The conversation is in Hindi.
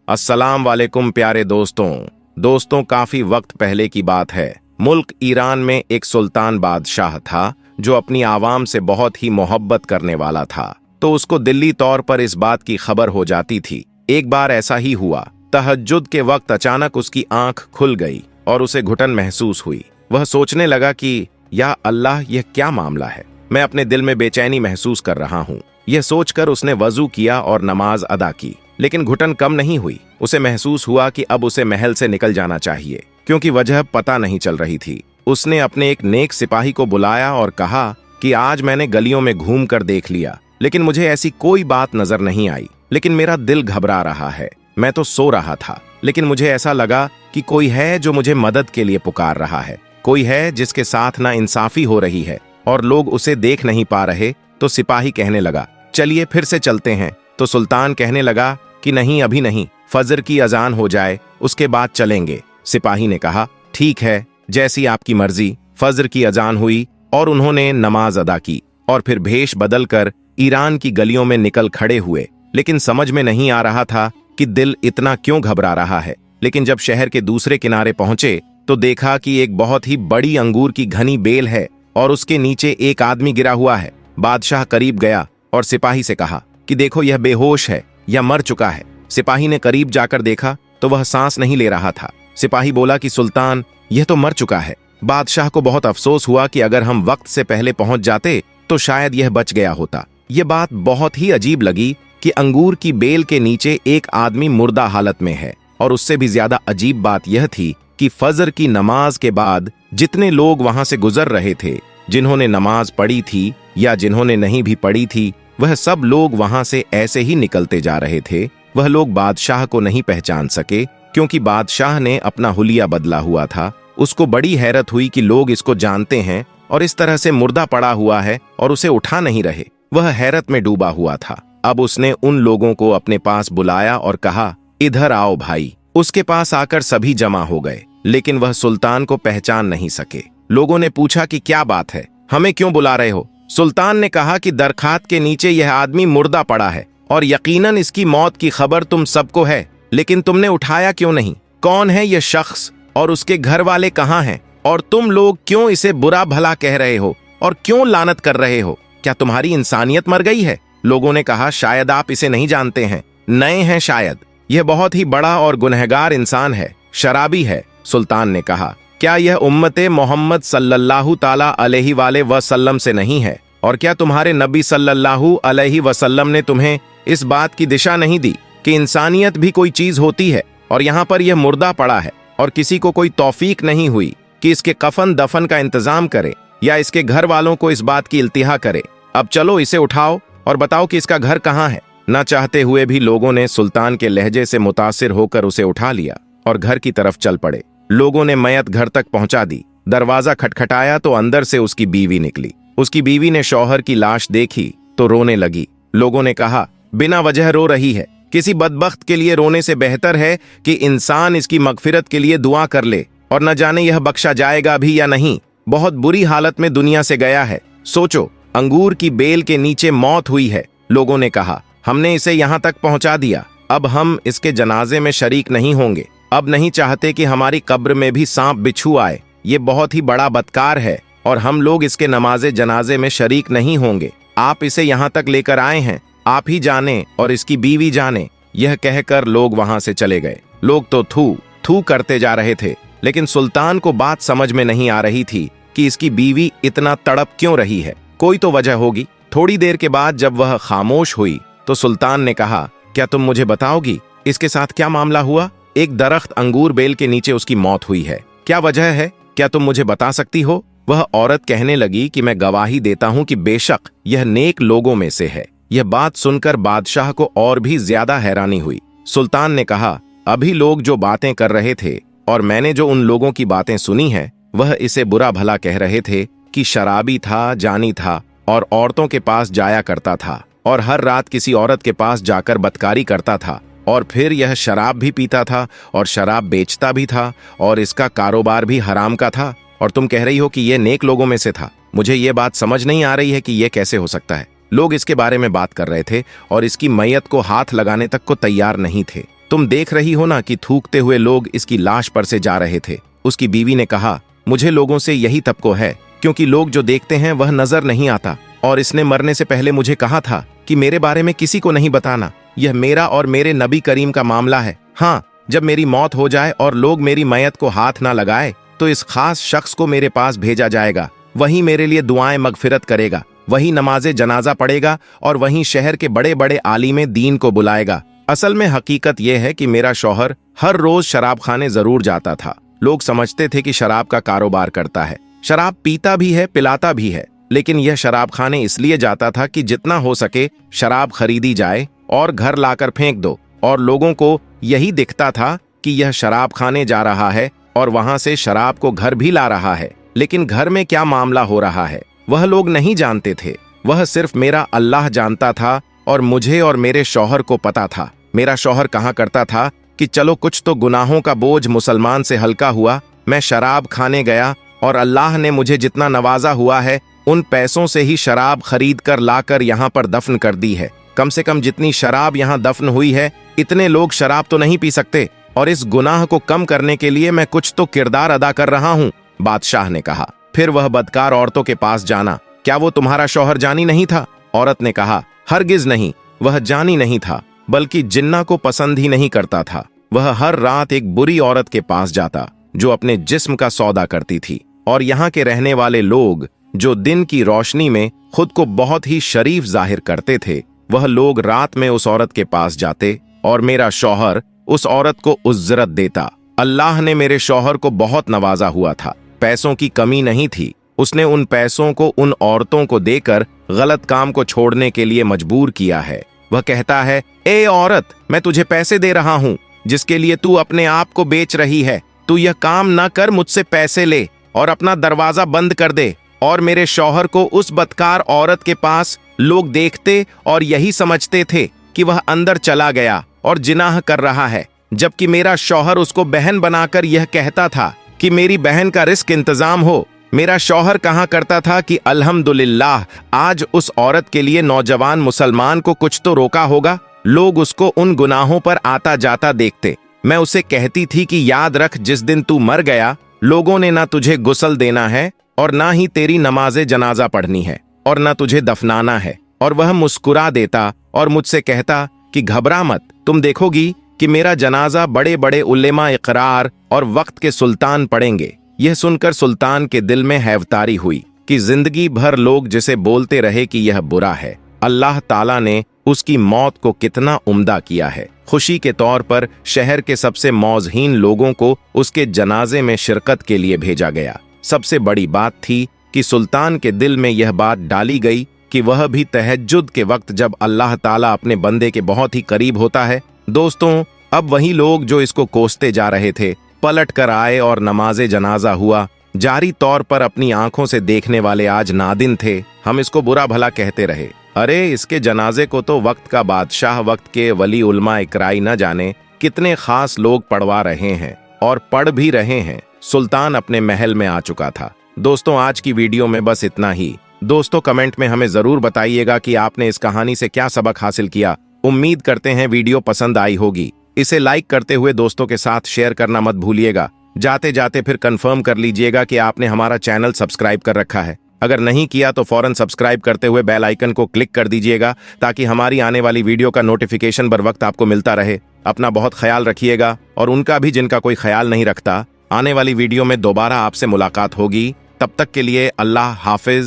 अस्सलाम वालेकुम प्यारे दोस्तों काफी वक्त पहले की बात है। मुल्क ईरान में एक सुल्तान बादशाह था जो अपनी आवाम से बहुत ही मोहब्बत करने वाला था। तो उसको दिल्ली तौर पर इस बात की खबर हो जाती थी। एक बार ऐसा ही हुआ, तहज्जुद के वक्त अचानक उसकी आंख खुल गई और उसे घुटन महसूस हुई। वह सोचने लगा कि या अल्लाह, यह क्या मामला है, मैं अपने दिल में बेचैनी महसूस कर रहा हूँ। यह सोचकर उसने वजू किया और नमाज अदा की, लेकिन घुटन कम नहीं हुई। उसे महसूस हुआ कि अब उसे महल से निकल जाना चाहिए, क्योंकि वजह पता नहीं चल रही थी। उसने अपने एक नेक सिपाही को बुलाया और कहा कि आज मैंने गलियों में घूम कर देख लिया, लेकिन मुझे ऐसी कोई बात नजर नहीं आई। लेकिन मेरा दिल घबरा रहा है। मैं तो सो रहा था, लेकिन मुझे ऐसा लगा कि कोई है जो मुझे मदद के लिए पुकार रहा है। कोई है जिसके साथ ना इंसाफी हो रही है और लोग उसे देख नहीं पा रहे। तो सिपाही कहने लगा, चलिए फिर से चलते हैं। तो सुल्तान कहने लगा कि नहीं, अभी नहीं, फजर की अजान हो जाए उसके बाद चलेंगे। सिपाही ने कहा, ठीक है, जैसी आपकी मर्जी। फजर की अजान हुई और उन्होंने नमाज अदा की और फिर भेष बदलकर ईरान की गलियों में निकल खड़े हुए। लेकिन समझ में नहीं आ रहा था कि दिल इतना क्यों घबरा रहा है। लेकिन जब शहर के दूसरे किनारे पहुंचे तो देखा कि एक बहुत ही बड़ी अंगूर की घनी बेल है और उसके नीचे एक आदमी गिरा हुआ है। बादशाह करीब गया और सिपाही से कहा कि देखो, यह बेहोश है या मर चुका है। सिपाही ने करीब जाकर देखा तो वह सांस नहीं ले रहा था। सिपाही बोला कि सुल्तान, यह तो मर चुका है। बादशाह को बहुत अफसोस हुआ कि अगर हम वक्त से पहले पहुंच जाते तो शायद यह बच गया होता। यह बात बहुत ही अजीब लगी कि अंगूर की बेल के नीचे एक आदमी मुर्दा हालत में है। और उससे भी ज्यादा अजीब बात यह थी कि फजर की नमाज के बाद जितने लोग वहां से गुजर रहे थे, जिन्होंने नमाज पढ़ी थी या जिन्होंने नहीं भी पढ़ी थी, वह सब लोग वहां से ऐसे ही निकलते जा रहे थे। वह लोग बादशाह को नहीं पहचान सके, क्योंकि बादशाह ने अपना हुलिया बदला हुआ था। उसको बड़ी हैरत हुई कि लोग इसको जानते हैं और इस तरह से मुर्दा पड़ा हुआ है और उसे उठा नहीं रहे। वह हैरत में डूबा हुआ था। अब उसने उन लोगों को अपने पास बुलाया और कहा, इधर आओ भाई। उसके पास आकर सभी जमा हो गए, लेकिन वह सुल्तान को पहचान नहीं सके। लोगों ने पूछा कि क्या बात है, हमें क्यों बुला रहे हो? सुल्तान ने कहा कि दरखात के नीचे यह आदमी मुर्दा पड़ा है और यकीनन इसकी मौत की खबर तुम सबको है, लेकिन तुमने उठाया क्यों नहीं? कौन है यह शख्स और उसके घर वाले कहाँ हैं? और तुम लोग क्यों इसे बुरा भला कह रहे हो और क्यों लानत कर रहे हो? क्या तुम्हारी इंसानियत मर गई है? लोगों ने कहा, शायद आप इसे नहीं जानते हैं, नए हैं शायद। यह बहुत ही बड़ा और गुनहगार इंसान है, शराबी है। सुल्तान ने कहा, क्या यह उम्मते मोहम्मद सल्लल्लाहु ताला अलैहि वाले वसल्लम से नहीं है? और क्या तुम्हारे नबी सल्लल्लाहु अलैहि वसल्लम ने तुम्हें इस बात की दिशा नहीं दी कि इंसानियत भी कोई चीज होती है? और यहाँ पर यह मुर्दा पड़ा है और किसी को कोई तौफीक नहीं हुई कि इसके कफन दफन का इंतजाम करे या इसके घर वालों को इस बात की इल्तिहा करे। अब चलो इसे उठाओ और बताओ कि इसका घर कहाँ है। न चाहते हुए भी लोगों ने सुल्तान के लहजे से मुतासिर होकर उसे उठा लिया और घर की तरफ चल पड़े। लोगों ने मयत घर तक पहुंचा दी। दरवाजा खटखटाया तो अंदर से उसकी बीवी निकली। उसकी बीवी ने शौहर की लाश देखी तो रोने लगी। लोगों ने कहा, बिना वजह रो रही है। किसी बदबख्त के लिए रोने से बेहतर है कि इंसान इसकी मगफिरत के लिए दुआ कर ले, और न जाने यह बख्शा जाएगा भी या नहीं। बहुत बुरी हालत में दुनिया से गया है। सोचो, अंगूर की बेल के नीचे मौत हुई है। लोगों ने कहा, हमने इसे यहाँ तक पहुंचा दिया, अब हम इसके जनाजे में शरीक नहीं होंगे। अब नहीं चाहते कि हमारी कब्र में भी सांप बिच्छू आए। ये बहुत ही बड़ा बदकार है और हम लोग इसके नमाजे जनाजे में शरीक नहीं होंगे। आप इसे यहाँ तक लेकर आए हैं, आप ही जाने और इसकी बीवी जाने। यह कहकर लोग वहां से चले गए। लोग तो थू थू करते जा रहे थे, लेकिन सुल्तान को बात समझ में नहीं आ रही थी कि इसकी बीवी इतना तड़प क्यों रही है। कोई तो वजह होगी। थोड़ी देर के बाद जब वह खामोश हुई तो सुल्तान ने कहा, क्या तुम मुझे बताओगी इसके साथ क्या मामला हुआ? एक दरख्त अंगूर बेल के नीचे उसकी मौत हुई है, क्या वजह है? क्या तुम मुझे बता सकती हो? वह औरत कहने लगी कि मैं गवाही देता हूं कि बेशक यह नेक लोगों में से है। यह बात सुनकर बादशाह को और भी ज्यादा हैरानी हुई। सुल्तान ने कहा, अभी लोग जो बातें कर रहे थे और मैंने जो उन लोगों की बातें सुनी है, वह इसे बुरा भला कह रहे थे कि शराबी था, जानी था और औरतों के पास जाया करता था और हर रात किसी औरत के पास जाकर बदकारी करता था, और फिर यह शराब भी पीता था और शराब बेचता भी था और इसका कारोबार भी हराम का था। और तुम कह रही हो कि यह नेक लोगों में से था। मुझे ये बात समझ नहीं आ रही है कि यह कैसे हो सकता है। लोग इसके बारे में बात कर रहे थे और इसकी मैयत को हाथ लगाने तक को तैयार नहीं थे। तुम देख रही हो ना कि थूकते हुए लोग इसकी लाश पर से जा रहे थे। उसकी बीवी ने कहा, मुझे लोगों से यही तबको है, क्योंकि लोग जो देखते हैं वह नजर नहीं आता, और इसने मरने से पहले मुझे कहा था कि मेरे बारे में किसी को नहीं बताना। यह मेरा और मेरे नबी करीम का मामला है। हाँ, जब मेरी मौत हो जाए और लोग मेरी मैयत को हाथ ना लगाए तो इस खास शख्स को मेरे पास भेजा जाएगा। वही मेरे लिए दुआएं मगफिरत करेगा, वही नमाजे जनाजा पढ़ेगा और वहीं शहर के बड़े बड़े आलिमे दीन को बुलाएगा। असल में हकीकत यह है कि मेरा शौहर हर रोज शराब खाने जरूर जाता था। लोग समझते थे कि शराब का कारोबार करता है, शराब पीता भी है, पिलाता भी है, लेकिन यह शराब खाने इसलिए जाता था कि जितना हो सके शराब खरीदी जाए और घर लाकर फेंक दो, और लोगों को यही दिखता था कि यह शराब खाने जा रहा है और वहां से शराब को घर भी ला रहा है। लेकिन घर में क्या मामला हो रहा है वह लोग नहीं जानते थे। वह सिर्फ मेरा अल्लाह जानता था और मुझे और मेरे शौहर को पता था। मेरा शौहर कहा करता था कि चलो कुछ तो गुनाहों का बोझ मुसलमान से हल्का हुआ। मैं शराब खाने गया और अल्लाह ने मुझे जितना नवाजा हुआ है उन पैसों से ही शराब खरीद कर लाकर यहाँ पर दफन कर दी है। कम से कम जितनी शराब यहाँ दफन हुई है इतने लोग शराब तो नहीं पी सकते, और इस गुनाह को कम करने के लिए मैं कुछ तो किरदार अदा कर रहा हूँ। बादशाह ने कहा, फिर वह बदकार औरतों के पास जाना, क्या वो तुम्हारा शौहर जानी नहीं था? औरत ने कहा, हरगिज नहीं, वह जानी नहीं था, बल्कि जिन्ना को पसंद ही नहीं करता था। वह हर रात एक बुरी औरत के पास जाता जो अपने जिस्म का सौदा करती थी, और यहाँ के रहने वाले लोग जो दिन की रोशनी में खुद को बहुत ही शरीफ जाहिर करते थे, वह लोग रात में उस औरत के पास जाते और मेरा शौहर उस औरत को उज्जरत देता। अल्लाह ने मेरे शौहर को बहुत नवाजा हुआ था, पैसों की कमी नहीं थी। उसने उन पैसों को उन औरतों को देकर गलत काम को छोड़ने के लिए मजबूर किया है। वह कहता है, ए औरत, मैं तुझे पैसे दे रहा हूँ जिसके लिए तू अपने आप को बेच रही है। तू यह काम ना कर, मुझसे पैसे ले और अपना दरवाजा बंद कर दे। और मेरे शौहर को उस बदकार औरत के पास लोग देखते और यही समझते थे कि वह अंदर चला गया और जिनाह कर रहा है, जबकि मेरा शौहर उसको बहन बनाकर यह कहता था कि मेरी बहन का रिस्क इंतजाम हो। मेरा शौहर कहा करता था कि अल्हम्दुलिल्लाह, आज उस औरत के लिए नौजवान मुसलमान को कुछ तो रोका होगा। लोग उसको उन गुनाहों पर आता जाता देखते। मैं उसे कहती थी कि याद रख, जिस दिन तू मर गया लोगों ने ना तुझे गुस्ल देना है और ना ही तेरी नमाजे जनाजा पढ़नी है और ना तुझे दफनाना है। और वह मुस्कुरा देता और मुझसे कहता कि घबरा मत, तुम देखोगी कि मेरा जनाजा बड़े बड़े उलेमा इकरार और वक्त के सुल्तान पढ़ेंगे। यह सुनकर सुल्तान के दिल में हैवतारी हुई कि जिंदगी भर लोग जिसे बोलते रहे कि यह बुरा है, अल्लाह ताला ने उसकी मौत को कितना उम्दा किया है। खुशी के तौर पर शहर के सबसे मौजहीन लोगों को उसके जनाजे में शिरकत के लिए भेजा गया। सबसे बड़ी बात थी कि सुल्तान के दिल में यह बात डाली गई कि वह भी तहज्जुद के वक्त, जब अल्लाह ताला अपने बंदे के बहुत ही करीब होता है। दोस्तों, अब वही लोग जो इसको कोसते जा रहे थे पलट कर आए और नमाजे जनाजा हुआ। जारी तौर पर अपनी आंखों से देखने वाले आज नादिन थे। हम इसको बुरा भला कहते रहे, अरे इसके जनाजे को तो वक्त का बादशाह, वक्त के वली उलमा इकराई न जाने कितने खास लोग पढ़वा रहे हैं और पढ़ भी रहे हैं। सुल्तान अपने महल में आ चुका था। दोस्तों, आज की वीडियो में बस इतना ही। दोस्तों, कमेंट में हमें जरूर बताइएगा कि आपने इस कहानी से क्या सबक हासिल किया। उम्मीद करते हैं वीडियो पसंद आई होगी। इसे लाइक करते हुए दोस्तों के साथ शेयर करना मत भूलिएगा। जाते जाते फिर कंफर्म कर लीजिएगा कि आपने हमारा चैनल सब्सक्राइब कर रखा है। अगर नहीं किया तो फौरन सब्सक्राइब करते हुए बेल आइकन को क्लिक कर दीजिएगा ताकि हमारी आने वाली वीडियो का नोटिफिकेशन बर वक्त आपको मिलता रहे। अपना बहुत ख्याल रखिएगा और उनका भी जिनका कोई ख्याल नहीं रखता। आने वाली वीडियो में दोबारा आपसे मुलाकात होगी। तब तक के लिए अल्लाह हाफिज।